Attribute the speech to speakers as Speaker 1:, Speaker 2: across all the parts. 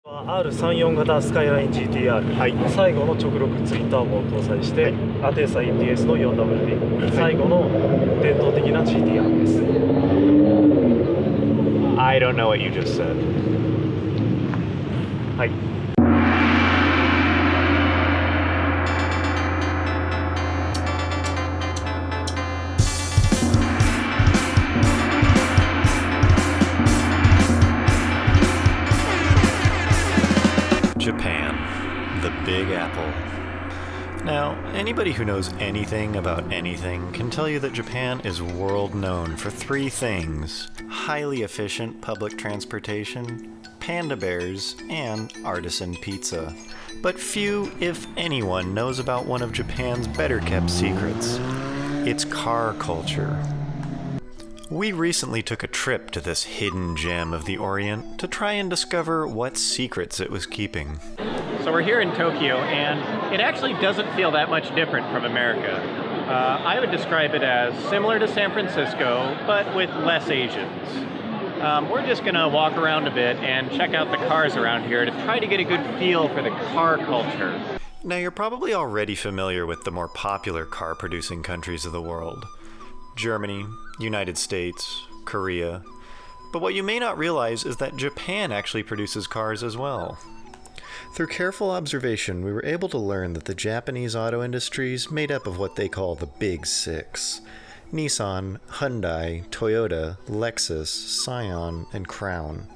Speaker 1: R34 型スカイライン GTR、はい、最後の直6ツインターボを搭載して、はい、アテーサ EPS の 4WD、はい、最後の伝統的な GTR です。
Speaker 2: I don't know what you just said.
Speaker 1: はい。
Speaker 3: Japan, the Big Apple. Now, anybody who knows anything about anything can tell you that Japan is world known for three things: highly efficient public transportation, panda bears, and artisan pizza. But few, if anyone, knows about one of Japan's better kept secrets: its car culture. We recently took a trip to this hidden gem of the Orient to try and discover what secrets it was keeping.
Speaker 2: So we're here in Tokyo, and it actually doesn't feel that much different from America. I would describe it as similar to San Francisco, but with less Asians. We're just gonna walk around a bit and check out the cars around here to try to get a good feel for the car culture.
Speaker 3: Now, you're probably already familiar with the more popular car-producing countries of the world: Germany, United States, Korea. But what you may not realize is that Japan actually produces cars as well. Through careful observation, we were able to learn that the Japanese auto industry is made up of what they call the Big Six: Nissan, Hyundai, Toyota, Lexus, Scion, and Crown.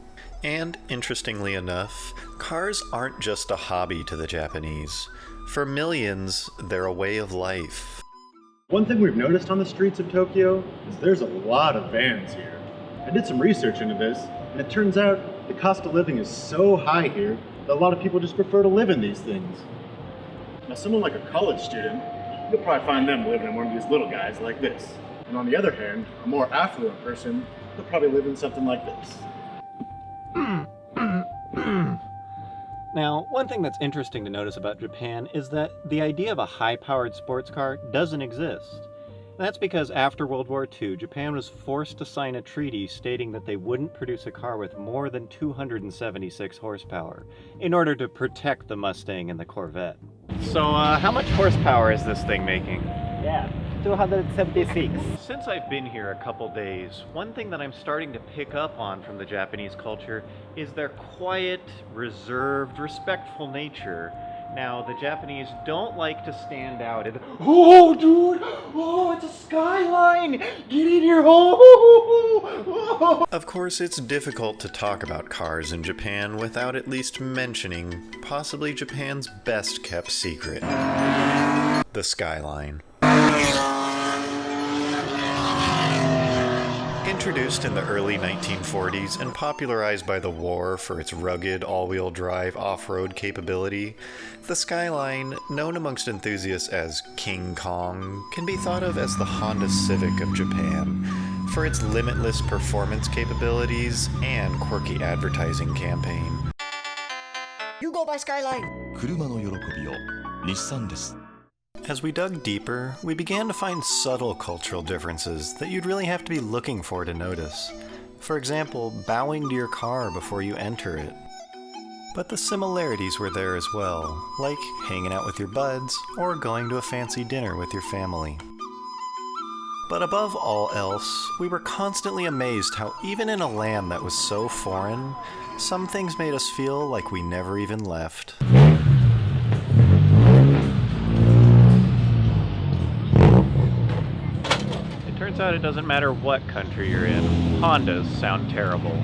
Speaker 3: And, interestingly enough, cars aren't just a hobby to the Japanese. For millions, they're a way of life.
Speaker 4: One thing we've noticed on the streets of Tokyo is there's a lot of vans here. I did some research into this, and it turns out the cost of living is so high here that a lot of people just prefer to live in these things. Now, someone like a college student, you'll probably find them living in one of these little guys like this. And on the other hand, a more affluent person, they'll probably live in something like this.
Speaker 2: Now, one thing that's interesting to notice about Japan is that the idea of a high-powered sports car doesn't exist. That's because after World War II, Japan was forced to sign a treaty stating that they wouldn't produce a car with more than 276 horsepower in order to protect the Mustang and the Corvette. So, how much horsepower is this thing making?
Speaker 5: Yeah, 276.
Speaker 2: Since I've been here a couple days, one thing that I'm starting to pick up on from the Japanese culture is their quiet, reserved, respectful nature. Now, the Japanese don't like to stand out and, "Oh, dude! Oh, it's a Skyline! Get in here! Oh!"
Speaker 3: Of course, it's difficult to talk about cars in Japan without at least mentioning possibly Japan's best kept secret: the Skyline. Introduced in the early 1940s and popularized by the war for its rugged all-wheel drive off-road capability, the Skyline, known amongst enthusiasts as King Kong, can be thought of as the Honda Civic of Japan for its limitless performance capabilities and quirky advertising campaign.
Speaker 5: You go by Skyline.
Speaker 6: 車の喜びを日産です。
Speaker 3: As we dug deeper, we began to find subtle cultural differences that you'd really have to be looking for to notice. For example, bowing to your car before you enter it. But the similarities were there as well, like hanging out with your buds or going to a fancy dinner with your family. But above all else, we were constantly amazed how even in a land that was so foreign, some things made us feel like we never even left.
Speaker 2: Turns out it doesn't matter what country you're in, Hondas sound terrible.